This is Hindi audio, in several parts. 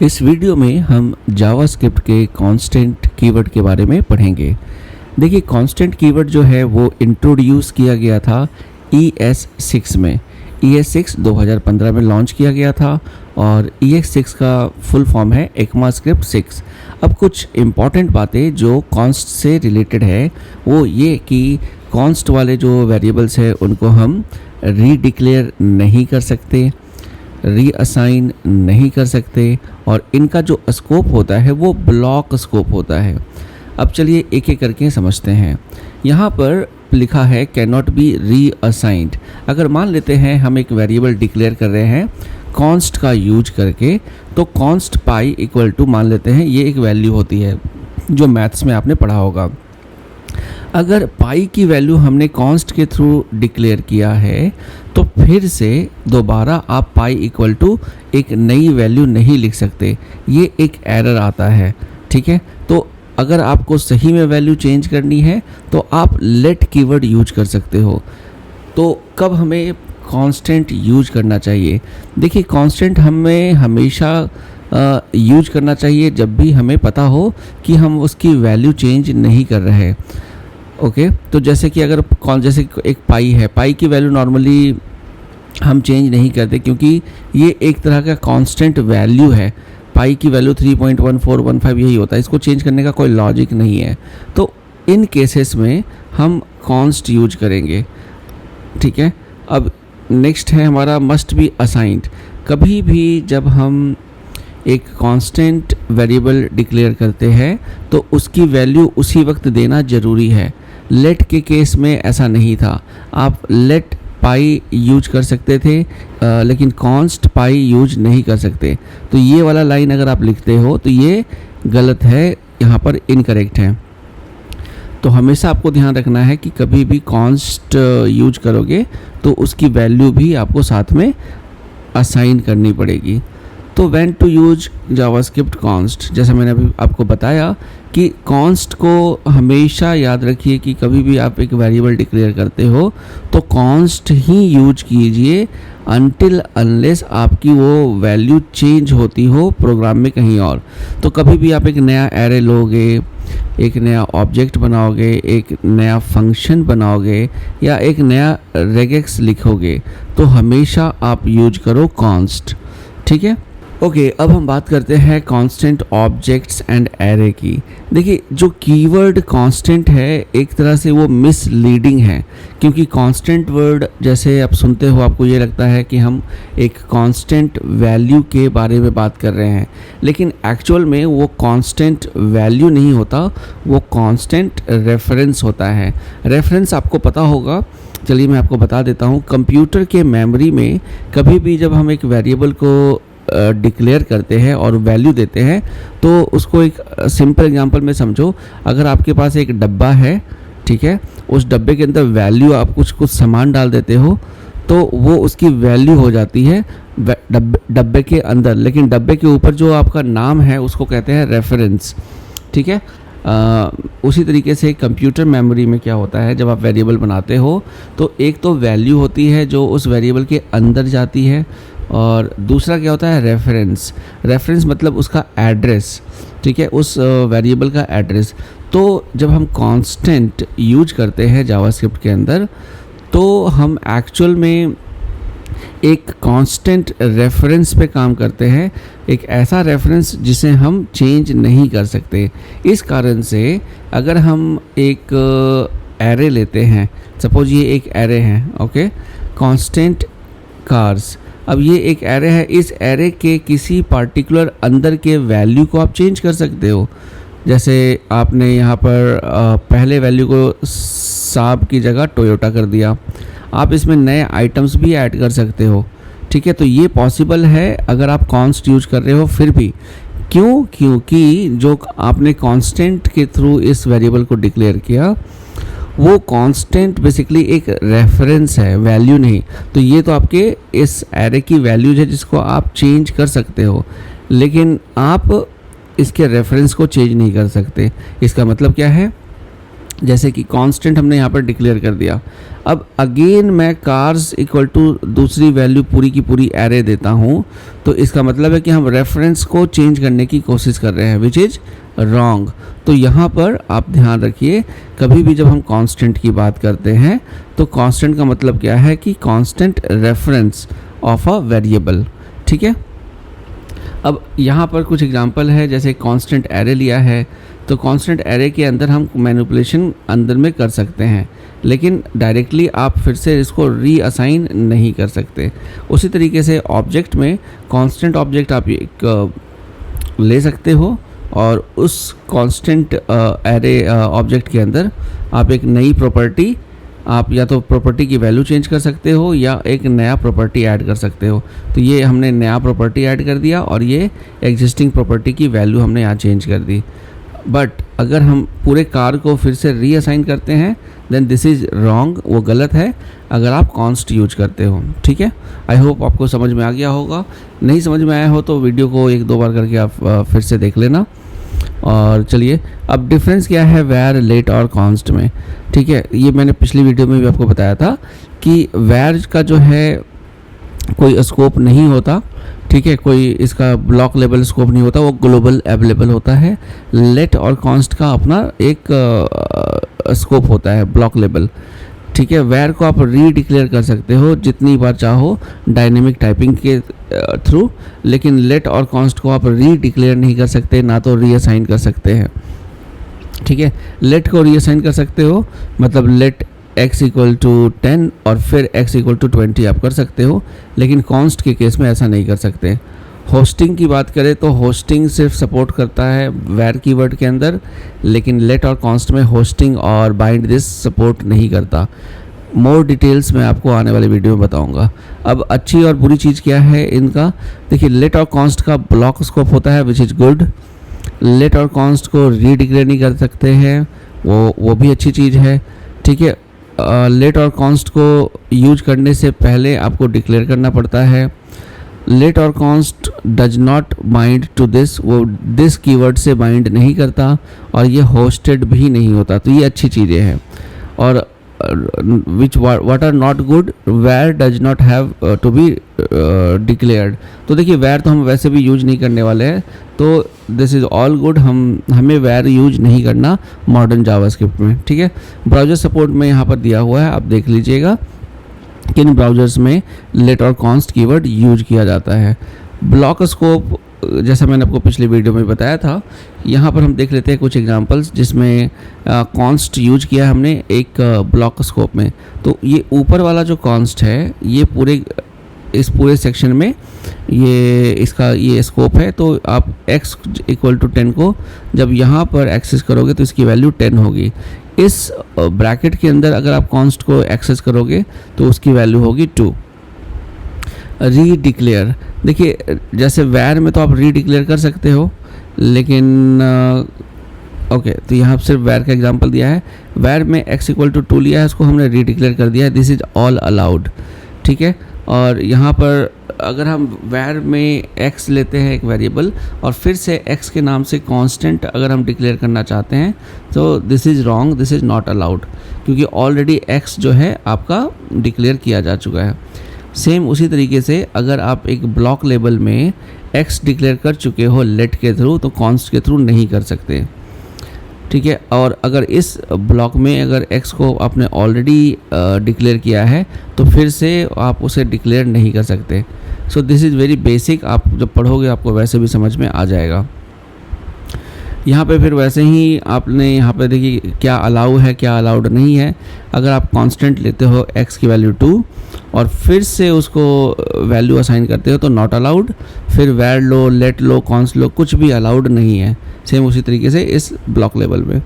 इस वीडियो में हम जावास्क्रिप्ट के कांस्टेंट कीवर्ड के बारे में पढ़ेंगे। देखिए, कांस्टेंट कीवर्ड जो है वो इंट्रोड्यूस किया गया था ES6 में। ES6 2015 में लॉन्च किया गया था और ES6 का फुल फॉर्म है ECMAScript 6। अब कुछ इम्पॉर्टेंट बातें जो कॉन्स्ट से रिलेटेड है वो ये कि कॉन्स्ट वाले जो वेरिएबल्स हैं उनको हम रीडिक्लेयर नहीं कर सकते, रीअसाइन नहीं कर सकते और इनका जो स्कोप होता है वो ब्लॉक स्कोप होता है। अब चलिए एक एक करके समझते हैं। यहाँ पर लिखा है कैन नॉट बी रीअसाइंड। अगर मान लेते हैं हम एक वेरिएबल डिक्लेयर कर रहे हैं कॉन्स्ट का यूज करके, तो कॉन्स्ट पाई इक्वल टू मान लेते हैं ये एक वैल्यू होती है जो मैथ्स में आपने पढ़ा होगा। अगर पाई की वैल्यू हमने कॉन्स्ट के थ्रू डिक्लेयर किया है तो फिर से दोबारा आप पाई इक्वल टू एक नई वैल्यू नहीं लिख सकते, ये एक एरर आता है। ठीक है, तो अगर आपको सही में वैल्यू चेंज करनी है तो आप लेट कीवर्ड यूज कर सकते हो। तो कब हमें कांस्टेंट यूज करना चाहिए? देखिए, कांस्टेंट हमें हमेशा यूज करना चाहिए जब भी हमें पता हो कि हम उसकी वैल्यू चेंज नहीं कर रहे। ओके, तो जैसे कि अगर जैसे एक पाई है, पाई की वैल्यू नॉर्मली हम चेंज नहीं करते क्योंकि ये एक तरह का कांस्टेंट वैल्यू है। पाई की वैल्यू 3.1415 यही होता है, इसको चेंज करने का कोई लॉजिक नहीं है। तो इन केसेस में हम कॉन्स्ट यूज करेंगे। ठीक है, अब नेक्स्ट है हमारा मस्ट बी असाइंड। कभी भी जब हम एक कांस्टेंट वेरिएबल डिक्लेयर करते हैं तो उसकी वैल्यू उसी वक्त देना ज़रूरी है। लेट के केस में ऐसा नहीं था, आप लेट पाई यूज कर सकते थे लेकिन कॉन्स्ट पाई यूज नहीं कर सकते। तो ये वाला लाइन अगर आप लिखते हो तो ये गलत है, यहाँ पर इनकरेक्ट है। तो हमेशा आपको ध्यान रखना है कि कभी भी कॉन्स्ट यूज करोगे तो उसकी वैल्यू भी आपको साथ में असाइन करनी पड़ेगी। तो when to use JavaScript const, जैसा मैंने अभी आपको बताया कि कॉन्स्ट को हमेशा याद रखिए कि कभी भी आप एक वेरिएबल डिक्लेयर करते हो तो कॉन्स्ट ही यूज कीजिए अनटिल अनलेस आपकी वो वैल्यू चेंज होती हो प्रोग्राम में कहीं और। तो कभी भी आप एक नया एरे लोगे, एक नया ऑब्जेक्ट बनाओगे, एक नया फंक्शन बनाओगे या एक नया रेगेक्स लिखोगे तो हमेशा आप यूज करो कॉन्स्ट। ठीक है, ओके, अब हम बात करते हैं कांस्टेंट ऑब्जेक्ट्स एंड एरे की। देखिए, जो कीवर्ड कांस्टेंट है एक तरह से वो मिसलीडिंग है क्योंकि कांस्टेंट वर्ड जैसे आप सुनते हो आपको ये लगता है कि हम एक कांस्टेंट वैल्यू के बारे में बात कर रहे हैं, लेकिन एक्चुअल में वो कांस्टेंट वैल्यू नहीं होता, वो कांस्टेंट रेफरेंस होता है। रेफरेंस आपको पता होगा, चलिए मैं आपको बता देता हूँ। कंप्यूटर के मेमोरी में कभी भी जब हम एक वेरिएबल को डिक्लेयर करते हैं और वैल्यू देते हैं तो उसको एक सिंपल एग्जांपल में समझो। अगर आपके पास एक डब्बा है, ठीक है, उस डब्बे के अंदर वैल्यू आप कुछ सामान डाल देते हो तो वो उसकी वैल्यू हो जाती है डब्बे के अंदर, लेकिन डब्बे के ऊपर जो आपका नाम है उसको कहते हैं रेफरेंस। ठीक है, उसी तरीके से कंप्यूटर मेमोरी में क्या होता है, जब आप वेरिएबल बनाते हो तो एक तो वैल्यू होती है जो उस वेरिएबल के अंदर जाती है और दूसरा क्या होता है, रेफरेंस। रेफरेंस मतलब उसका एड्रेस, ठीक है, उस वेरिएबल का एड्रेस। तो जब हम कांस्टेंट यूज करते हैं जावास्क्रिप्ट के अंदर तो हम एक्चुअल में एक कांस्टेंट रेफरेंस पे काम करते हैं, एक ऐसा रेफरेंस जिसे हम चेंज नहीं कर सकते। इस कारण से अगर हम एक एरे लेते हैं, सपोज ये एक एरे है, ओके, कांस्टेंट कार्स। अब ये एक एरे है, इस एरे के किसी पार्टिकुलर अंदर के वैल्यू को आप चेंज कर सकते हो। जैसे आपने यहाँ पर पहले वैल्यू को साब की जगह टोयोटा कर दिया, आप इसमें नए आइटम्स भी ऐड कर सकते हो। ठीक है, तो ये पॉसिबल है अगर आप कॉन्स्ट यूज कर रहे हो फिर भी। क्यों? क्योंकि जो आपने कांस्टेंट के थ्रू इस वेरिएबल को डिक्लेयर किया वो कांस्टेंट बेसिकली एक रेफरेंस है, वैल्यू नहीं। तो ये तो आपके इस एरे की वैल्यूज है जिसको आप चेंज कर सकते हो, लेकिन आप इसके रेफरेंस को चेंज नहीं कर सकते। इसका मतलब क्या है जैसे कि कांस्टेंट हमने यहाँ पर डिक्लेयर कर दिया। अब अगेन मैं कार्स इक्वल टू दूसरी वैल्यू पूरी की पूरी एरे देता हूँ, तो इसका मतलब है कि हम रेफरेंस को चेंज करने की कोशिश कर रहे हैं, विच इज़ रॉन्ग। तो यहाँ पर आप ध्यान रखिए, कभी भी जब हम कांस्टेंट की बात करते हैं तो कांस्टेंट का मतलब क्या है कि constant reference of a variable. ठीक है, अब यहाँ पर कुछ एग्जांपल है, जैसे कांस्टेंट एरे लिया है, तो कांस्टेंट एरे के अंदर हम मैनिपुलेशन अंदर में कर सकते हैं, लेकिन डायरेक्टली आप फिर से इसको रीअसाइन नहीं कर सकते। उसी तरीके से ऑब्जेक्ट में कांस्टेंट ऑब्जेक्ट आप एक ले सकते हो और उस कांस्टेंट एरे ऑब्जेक्ट के अंदर आप एक नई प्रॉपर्टी, आप या तो प्रॉपर्टी की वैल्यू चेंज कर सकते हो या एक नया प्रॉपर्टी ऐड कर सकते हो। तो ये हमने नया प्रॉपर्टी ऐड कर दिया और ये एग्जिस्टिंग प्रॉपर्टी की वैल्यू हमने यहाँ चेंज कर दी। बट अगर हम पूरे कार को फिर से रीअसाइन करते हैं देन दिस इज़ रॉन्ग, वो गलत है अगर आप कॉन्स्ट यूज करते हो। ठीक है, आई होप आपको समझ में आ गया होगा। नहीं समझ में आया हो तो वीडियो को एक दो बार करके आप फिर से देख लेना। और चलिए, अब डिफरेंस क्या है वेयर, लेट और कॉन्स्ट में। ठीक है, ये मैंने पिछली वीडियो में भी आपको बताया था कि वेयर का जो है कोई स्कोप नहीं होता। ठीक है, कोई इसका ब्लॉक लेवल स्कोप नहीं होता, वो ग्लोबल अवेलेबल होता है। लेट और कॉन्स्ट का अपना एक स्कोप होता है, ब्लॉक लेवल। ठीक है, वेयर को आप रीडिक्लेयर कर सकते हो जितनी बार चाहो डायनेमिक टाइपिंग के थ्रू, लेकिन लेट और कॉन्स्ट को आप रीडिक्लेयर नहीं कर सकते, ना तो रीअसाइन कर सकते हैं। ठीक है, लेट को रीअसाइन कर सकते हो, मतलब लेट x इक्वल टू 10 और फिर x इक्वल टू 20 आप कर सकते हो, लेकिन कॉन्स्ट के केस में ऐसा नहीं कर सकते। होस्टिंग की बात करें तो होस्टिंग सिर्फ सपोर्ट करता है वेयर कीवर्ड के अंदर, लेकिन लेट और कॉन्स्ट में होस्टिंग और बाइंड दिस सपोर्ट नहीं करता। मोर डिटेल्स मैं आपको आने वाले वीडियो में बताऊंगा। अब अच्छी और बुरी चीज़ क्या है इनका, देखिए लेट और कॉन्स्ट का ब्लॉक स्कोप होता है विच इज़ गुड। लेट और कॉन्स्ट को रीडिक्लेयर नहीं कर सकते हैं, वो भी अच्छी चीज़ है। ठीक है, लेट और कॉन्स्ट को यूज करने से पहले आपको डिक्लेयर करना पड़ता है। लेट और const does not bind to this, वो दिस कीवर्ड से बाइंड नहीं करता और ये होस्टेड भी नहीं होता, तो ये अच्छी चीज़ें हैं। और which what are not good, var does not have to be declared. तो देखिए वेयर तो हम वैसे भी यूज नहीं करने वाले हैं, तो दिस इज़ ऑल गुड, हमें वेयर यूज नहीं करना मॉडर्न जावास्क्रिप्ट में। ठीक है, ब्राउज़र सपोर्ट में यहाँ पर दिया हुआ है, आप देख लीजिएगा किन ब्राउज़र्स में लेट और कॉन्स्ट कीवर्ड यूज किया जाता है। ब्लॉक स्कोप, जैसा मैंने आपको पिछली वीडियो में बताया था, यहाँ पर हम देख लेते हैं कुछ एग्जांपल्स जिसमें कॉन्स्ट यूज किया है हमने एक ब्लॉक स्कोप में। तो ये ऊपर वाला जो कॉन्स्ट है, ये इस पूरे सेक्शन में ये स्कोप है। तो आप x इक्वल टू 10 को जब यहाँ पर एक्सेस करोगे तो इसकी वैल्यू 10 होगी। इस ब्रैकेट के अंदर अगर आप कॉन्स्ट को एक्सेस करोगे तो उसकी वैल्यू होगी 2। रीडिक्लेयर, देखिए जैसे वेयर में तो आप रीडिक्लेयर कर सकते हो, लेकिन ओके, तो यहाँ सिर्फ वेयर का एग्जांपल दिया है। वेयर में x इक्वल टू 2 लिया है, उसको हमने रीडिक्लेयर कर दिया है, दिस इज़ ऑल अलाउड। ठीक है, और यहाँ पर अगर हम वेयर में x लेते हैं एक वेरिएबल और फिर से x के नाम से कांस्टेंट अगर हम डिक्लेयर करना चाहते हैं तो this is wrong, this is not allowed, क्योंकि ऑलरेडी x जो है आपका डिक्लेयर किया जा चुका है। सेम उसी तरीके से अगर आप एक ब्लॉक लेवल में x डिक्लेयर कर चुके हो लेट के थ्रू, तो कॉन्स्ट के थ्रू नहीं कर सकते। ठीक है, और अगर इस ब्लॉक में अगर x को आपने ऑलरेडी डिक्लेयर किया है तो फिर से आप उसे डिक्लेयर नहीं कर सकते। So this is very basic, आप जब पढ़ोगे आपको वैसे भी समझ में आ जाएगा। यहाँ पे फिर वैसे ही आपने यहाँ पे देखिए क्या अलाउ है क्या अलाउड नहीं है। अगर आप कांस्टेंट लेते हो x की वैल्यू 2 और फिर से उसको वैल्यू असाइन करते हो तो नॉट अलाउड, फिर वेयर लो, लेट लो, कॉन्स्ट लो, कुछ भी अलाउड नहीं है। सेम उसी तरीके से इस ब्लॉक लेवल में।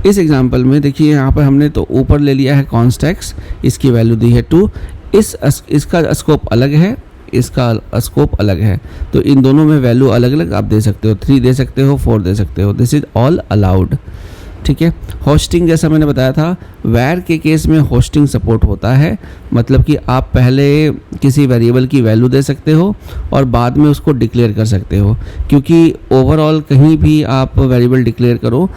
इस एग्जांपल में देखिए यहाँ पर हमने तो ऊपर ले लिया है कॉन्स्ट x, इसकी वैल्यू दी है 2, इसका स्कोप अलग है, इसका स्कोप अलग है, तो इन दोनों में वैल्यू अलग अलग आप दे सकते हो, 3 दे सकते हो, 4 दे सकते हो, दिस इज़ ऑल अलाउड। ठीक है। होस्टिंग जैसा मैंने बताया था, वैर के केस में होस्टिंग सपोर्ट होता है, मतलब कि आप पहले किसी वेरिएबल की वैल्यू दे सकते हो और बाद में उसको डिक्लेयर कर सकते हो, क्योंकि ओवरऑल कहीं भी आप वेरिएबल डिक्लेयर करो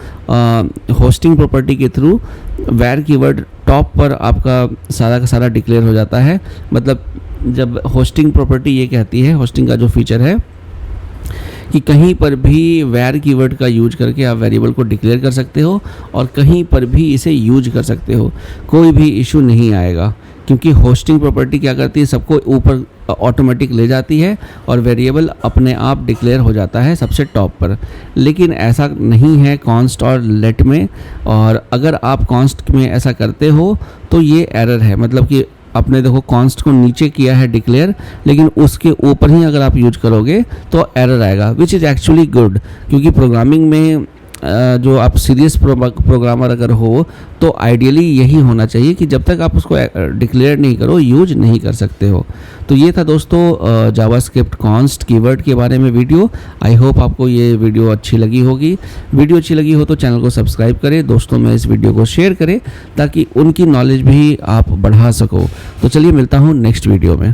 होस्टिंग प्रॉपर्टी के थ्रू, वैर कीवर्ड टॉप पर आपका सारा का सारा डिक्लेयर हो जाता है। मतलब जब होस्टिंग प्रॉपर्टी ये कहती है, होस्टिंग का जो फीचर है कि कहीं पर भी वैर कीवर्ड का यूज करके आप वेरिएबल को डिक्लेयर कर सकते हो और कहीं पर भी इसे यूज कर सकते हो, कोई भी इशू नहीं आएगा, क्योंकि होस्टिंग प्रॉपर्टी क्या करती है, सबको ऊपर ऑटोमेटिक ले जाती है और वेरिएबल अपने आप डिक्लेयर हो जाता है सबसे टॉप पर। लेकिन ऐसा नहीं है कॉन्स्ट और लेट में, और अगर आप कॉन्स्ट में ऐसा करते हो तो ये एरर है। मतलब कि आपने देखो कॉन्स्ट को नीचे किया है डिक्लेयर, लेकिन उसके ऊपर ही अगर आप यूज करोगे तो एरर आएगा, विच इज़ एक्चुअली गुड, क्योंकि प्रोग्रामिंग में जो आप सीरियस प्रोग्रामर अगर हो तो आइडियली यही होना चाहिए कि जब तक आप उसको डिक्लेयर नहीं करो यूज नहीं कर सकते हो। तो ये था दोस्तों जावास्क्रिप्ट कॉन्स्ट कीवर्ड के बारे में वीडियो। आई होप आपको ये वीडियो अच्छी लगी होगी। वीडियो अच्छी लगी हो तो चैनल को सब्सक्राइब करें, दोस्तों में इस वीडियो को शेयर करें ताकि उनकी नॉलेज भी आप बढ़ा सको। तो चलिए मिलता हूँ नेक्स्ट वीडियो में।